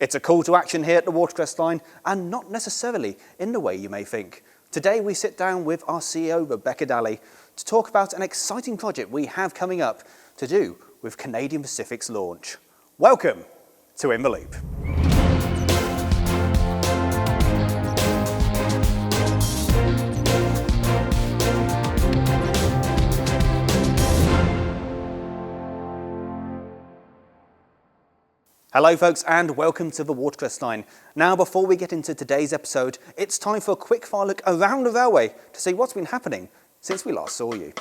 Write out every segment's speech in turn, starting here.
It's a call to action here at the Watercress Line, and not necessarily in the way you may think. Today we sit down with our CEO Rebecca Dalley to talk about an exciting project we have coming up to do with Canadian Pacific's launch. Welcome to In the Loop. Hello folks and welcome to the Watercress Line. Now before we get into today's episode, it's time for a quick fire look around the railway to see what's been happening since we last saw you.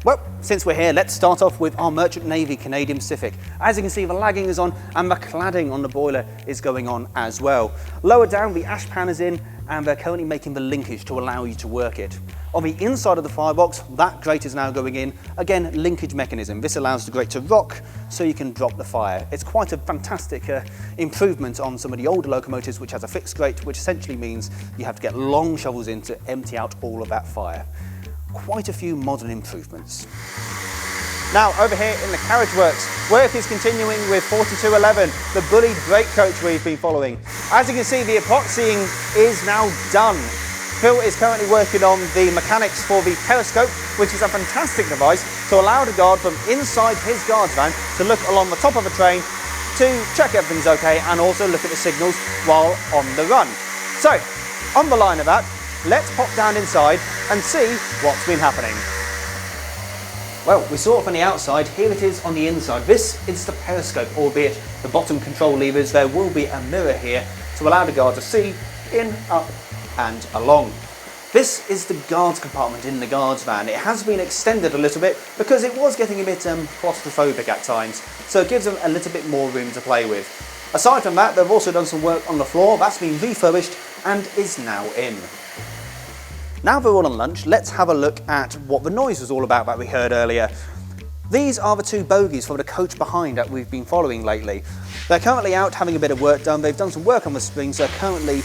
Well, since we're here, let's start off with our Merchant Navy Canadian Pacific. As you can see, the lagging is on and the cladding on the boiler is going on as well. Lower down, the ash pan is in and they're currently making the linkage to allow you to work it. On the inside of the firebox, that grate is now going in. Again, linkage mechanism. This allows the grate to rock so you can drop the fire. It's quite a fantastic improvement on some of the older locomotives which has a fixed grate, which essentially means you have to get long shovels in to empty out all of that fire. Quite a few modern improvements. Now over here in the carriage works, work is continuing with 4211, the bullied brake coach we've been following. As you can see, the epoxying is now done. Phil is currently working on the mechanics for the periscope, which is a fantastic device to allow the guard from inside his guard's van to look along the top of a train to check everything's okay and also look at the signals while on the run. So, on the line of that, let's pop down inside and see what's been happening. Well, we saw it from the outside, here it is on the inside. This is the periscope, albeit the bottom control levers. There will be a mirror here to allow the guard to see in, up and along. This is the guards compartment in the guards van. It has been extended a little bit because it was getting a bit claustrophobic at times, so it gives them a little bit more room to play with. Aside from that, they've also done some work on the floor. That's been refurbished and is now in. Now that we're on lunch, let's have a look at what the noise was all about that we heard earlier. These are the two bogies for the coach behind that we've been following lately. They're currently out having a bit of work done. They've done some work on the springs. They're currently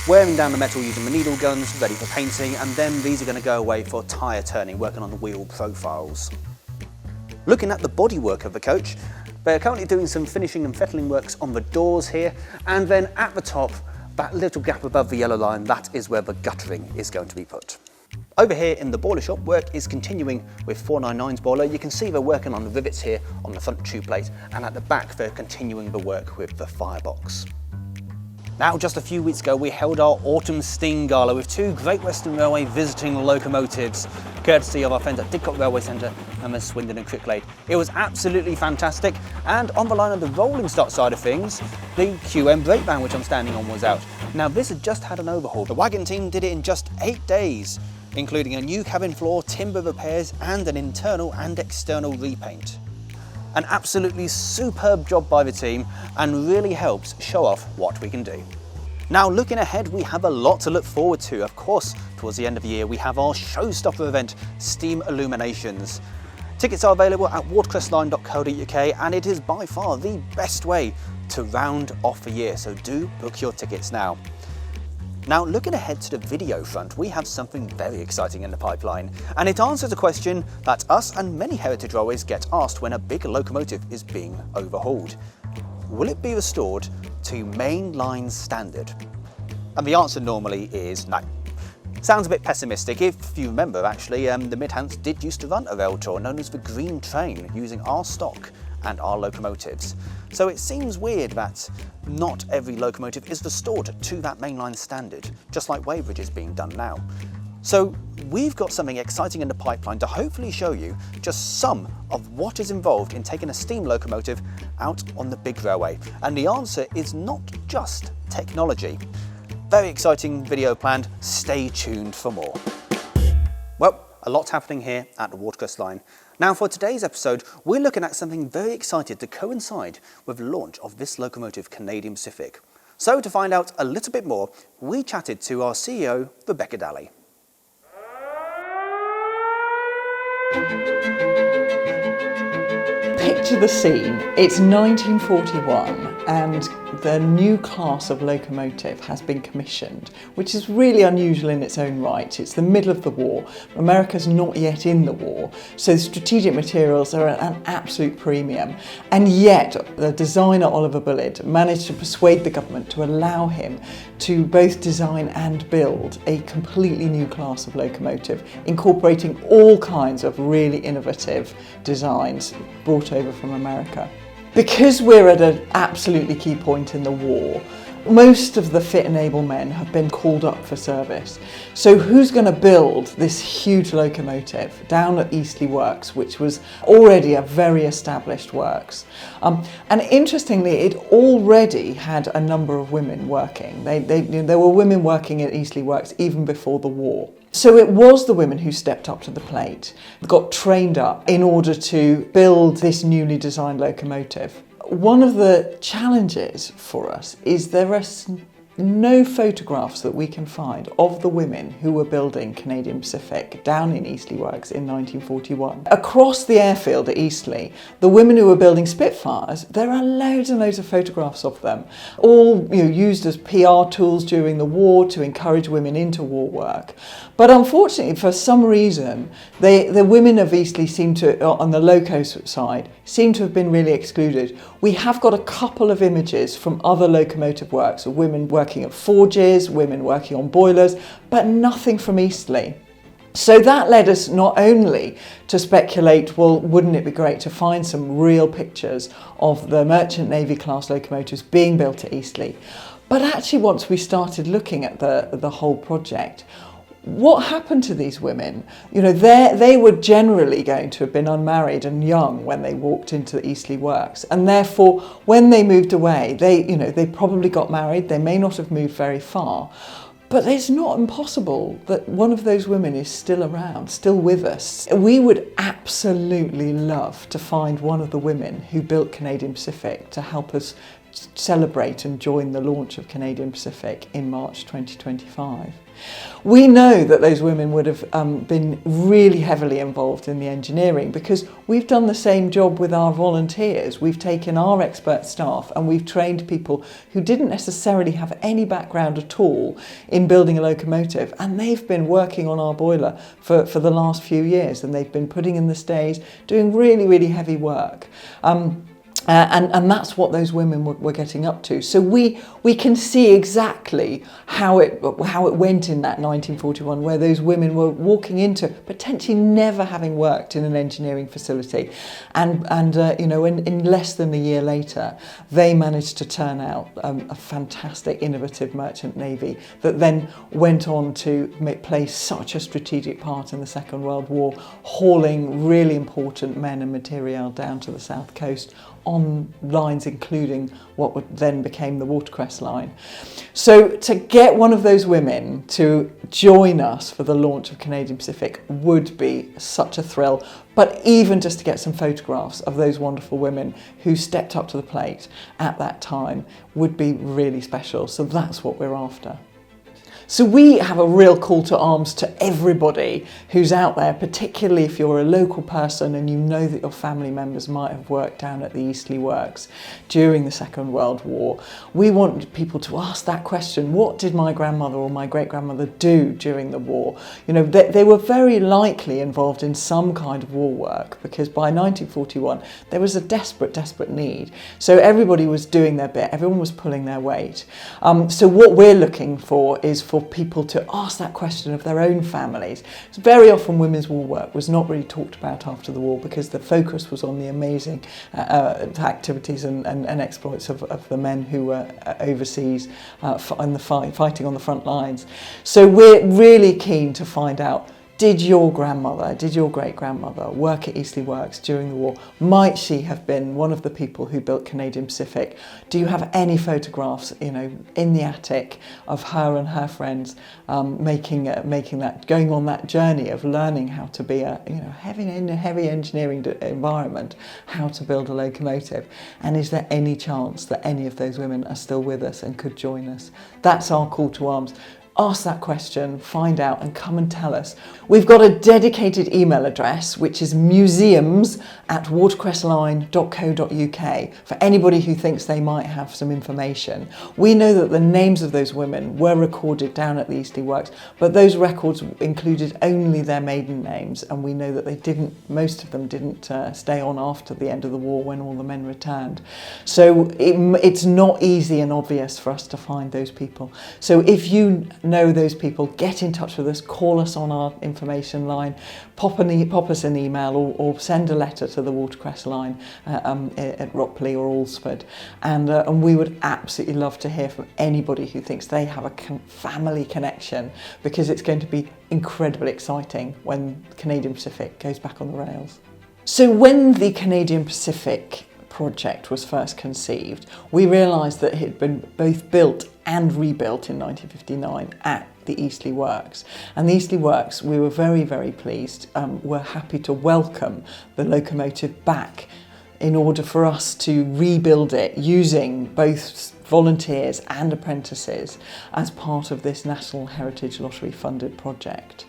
wearing down the metal using the needle guns, ready for painting, and then these are going to go away for tyre turning, working on the wheel profiles. Looking at the bodywork of the coach, they're currently doing some finishing and fettling works on the doors here, and then at the top, that little gap above the yellow line, that is where the guttering is going to be put. Over here in the boiler shop, work is continuing with 499's boiler. You can see they're working on the rivets here on the front tube plate, and at the back they're continuing the work with the firebox. Now, just a few weeks ago, we held our Autumn Steam Gala with two Great Western Railway visiting locomotives, courtesy of our friends at Didcot Railway Centre and the Swindon and Cricklade. It was absolutely fantastic, and on the line of the rolling stock side of things, the QM brake van, which I'm standing on, was out. Now, this had just had an overhaul. The wagon team did it in just 8 days, including a new cabin floor, timber repairs, and an internal and external repaint. An absolutely superb job by the team and really helps show off what we can do. Now looking ahead, we have a lot to look forward to. Of course, towards the end of the year, we have our showstopper event, Steam Illuminations. Tickets are available at watercressline.co.uk and it is by far the best way to round off the year, so do book your tickets now. Now, looking ahead to the video front, we have something very exciting in the pipeline, and it answers a question that us and many heritage railways get asked when a big locomotive is being overhauled. Will it be restored to mainline standard? And the answer normally is no. Sounds a bit pessimistic. If you remember, actually, the Midhants did used to run a rail tour known as the Green Train, using our stock and our locomotives. So it seems weird that not every locomotive is restored to that mainline standard, just like Weybridge is being done now. So we've got something exciting in the pipeline to hopefully show you just some of what is involved in taking a steam locomotive out on the big railway. And the answer is not just technology. Very exciting video planned. Stay tuned for more. Well, a lot happening here at the Watercress Line. Now for today's episode, we're looking at something very exciting to coincide with the launch of this locomotive, Canadian Pacific. So to find out a little bit more, we chatted to our CEO, Rebecca Dalley. picture the scene. It's 1941 and the new class of locomotive has been commissioned, which is really unusual in its own right. It's the middle of the war. America's not yet in the war, so strategic materials are at an absolute premium. And yet the designer Oliver Bulleid managed to persuade the government to allow him to both design and build a completely new class of locomotive, incorporating all kinds of really innovative designs brought over from America. Because we're at an absolutely key point in the war, most of the fit and able men have been called up for service. So who's going to build this huge locomotive down at Eastleigh Works, which was already a very established works? And interestingly, it already had a number of women working. There were women working at Eastleigh Works even before the war. So it was the women who stepped up to the plate, got trained up in order to build this newly designed locomotive. One of the challenges for us is there are no photographs that we can find of the women who were building Canadian Pacific down in Eastleigh Works in 1941. Across the airfield at Eastleigh, the women who were building Spitfires, there are loads and loads of photographs of them, all used as PR tools during the war to encourage women into war work. But unfortunately, for some reason, the women of Eastleigh seem to, on the loco side, seem to have been really excluded. We have got a couple of images from other locomotive works of women working at forges, women working on boilers, but nothing from Eastleigh. So that led us not only to speculate, well, wouldn't it be great to find some real pictures of the Merchant Navy class locomotives being built at Eastleigh? But actually, once we started looking at the whole project, what happened to these women? They were generally going to have been unmarried and young when they walked into the Eastleigh Works, and therefore when they moved away, they probably got married. They may not have moved very far, but it's not impossible that one of those women is still around, still with us. We would absolutely love to find one of the women who built Canadian Pacific to help us celebrate and join the launch of Canadian Pacific in March 2025. We know that those women would have been really heavily involved in the engineering because we've done the same job with our volunteers. We've taken our expert staff and we've trained people who didn't necessarily have any background at all in building a locomotive, and they've been working on our boiler for the last few years, and they've been putting in the stays, doing really, really heavy work. And that's what those women were getting up to. So we can see exactly how it went in that 1941, where those women were walking into potentially never having worked in an engineering facility, and in less than a year later, they managed to turn out a fantastic, innovative merchant navy that then went on to play such a strategic part in the Second World War, hauling really important men and material down to the south coast on lines including what would then became the Watercress line. So to get one of those women to join us for the launch of Canadian Pacific would be such a thrill, but even just to get some photographs of those wonderful women who stepped up to the plate at that time would be really special. So that's what we're after. So we have a real call to arms to everybody who's out there, particularly if you're a local person and you know that your family members might have worked down at the Eastleigh Works during the Second World War. We want people to ask that question: what did my grandmother or my great-grandmother do during the war? They were very likely involved in some kind of war work, because by 1941 there was a desperate need. So everybody was doing their bit, everyone was pulling their weight. So what we're looking for is for people to ask that question of their own families. So very often women's war work was not really talked about after the war because the focus was on the amazing activities and exploits of the men who were overseas fighting on the front lines. So we're really keen to find out, did your grandmother, did your great-grandmother work at Eastleigh Works during the war? Might she have been one of the people who built Canadian Pacific? Do you have any photographs, in the attic of her and her friends making that, going on that journey of learning how to be in a heavy engineering environment, how to build a locomotive? And is there any chance that any of those women are still with us and could join us? That's our call to arms. Ask that question, find out, and come and tell us. We've got a dedicated email address, which is museums@watercressline.co.uk for anybody who thinks they might have some information. We know that the names of those women were recorded down at the Eastleigh Works, but those records included only their maiden names, and we know that most of them didn't stay on after the end of the war when all the men returned. So it's not easy and obvious for us to find those people. So if you know those people, get in touch with us, call us on our information line, pop us an email, or send a letter to the Watercress line at Ropley or Alresford, and we would absolutely love to hear from anybody who thinks they have a family connection, because it's going to be incredibly exciting when Canadian Pacific goes back on the rails. So when the Canadian Pacific project was first conceived, we realised that it had been both built and rebuilt in 1959 at the Eastleigh Works. And the Eastleigh Works, we were very, very pleased, were happy to welcome the locomotive back in order for us to rebuild it using both volunteers and apprentices as part of this National Heritage Lottery funded project.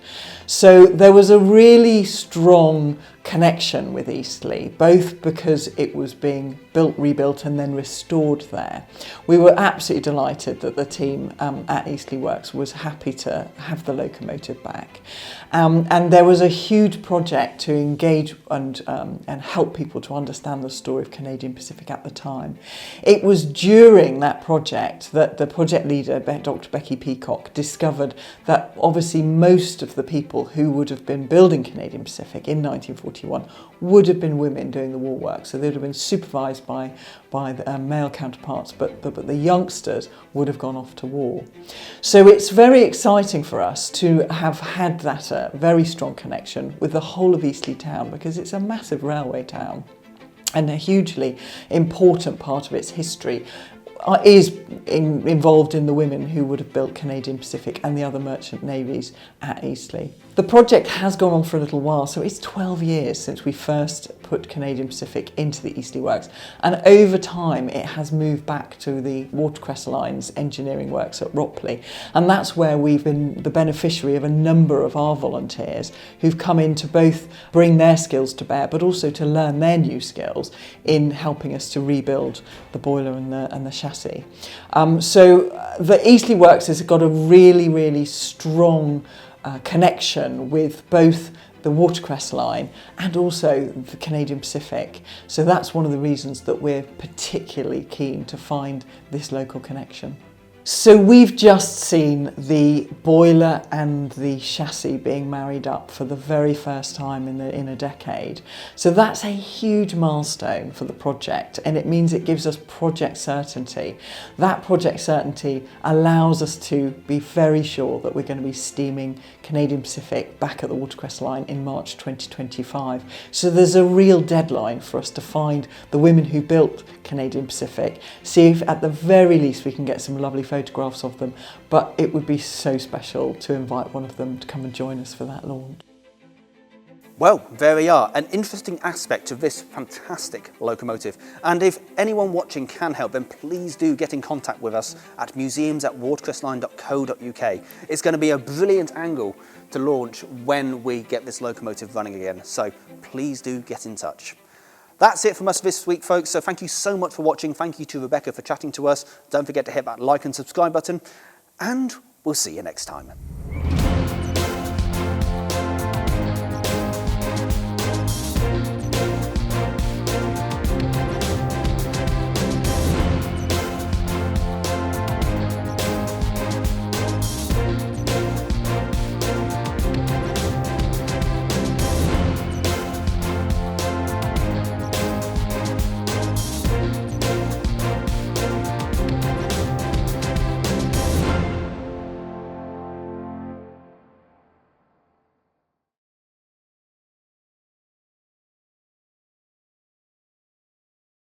So there was a really strong connection with Eastleigh, both because it was being built, rebuilt and then restored there. We were absolutely delighted that the team at Eastleigh Works was happy to have the locomotive back. And there was a huge project to engage and help people to understand the story of Canadian Pacific at the time. It was during that project that the project leader, Dr. Becky Peacock, discovered that obviously most of the people who would have been building Canadian Pacific in 1941 would have been women doing the war work. So they would have been supervised by the male counterparts, but the youngsters would have gone off to war. So it's very exciting for us to have had that very strong connection with the whole of Eastleigh town, because it's a massive railway town and a hugely important part of its history is involved in the women who would have built Canadian Pacific and the other merchant navies at Eastleigh. The project has gone on for a little while, so it's 12 years since we first put Canadian Pacific into the Eastleigh Works, and over time it has moved back to the Watercress Line's engineering works at Ropley, and that's where we've been the beneficiary of a number of our volunteers who've come in to both bring their skills to bear but also to learn their new skills in helping us to rebuild the boiler and the chassis. So the Eastleigh Works has got a really, really strong connection with both the Watercress Line and also the Canadian Pacific. So that's one of the reasons that we're particularly keen to find this local connection. So we've just seen the boiler and the chassis being married up for the very first time in a decade. So that's a huge milestone for the project, and it means it gives us project certainty. That project certainty allows us to be very sure that we're going to be steaming Canadian Pacific back at the Watercress Line in March 2025. So there's a real deadline for us to find the women who built Canadian Pacific, see if at the very least we can get some lovely photographs of them, but it would be so special to invite one of them to come and join us for that launch. Well, there we are, an interesting aspect of this fantastic locomotive. And if anyone watching can help, then please do get in contact with us at museums@watercressline.co.uk. It's going to be a brilliant angle to launch when we get this locomotive running again, so please do get in touch. That's it from us this week, folks. So thank you so much for watching. Thank you to Rebecca for chatting to us. Don't forget to hit that like and subscribe button, and we'll see you next time.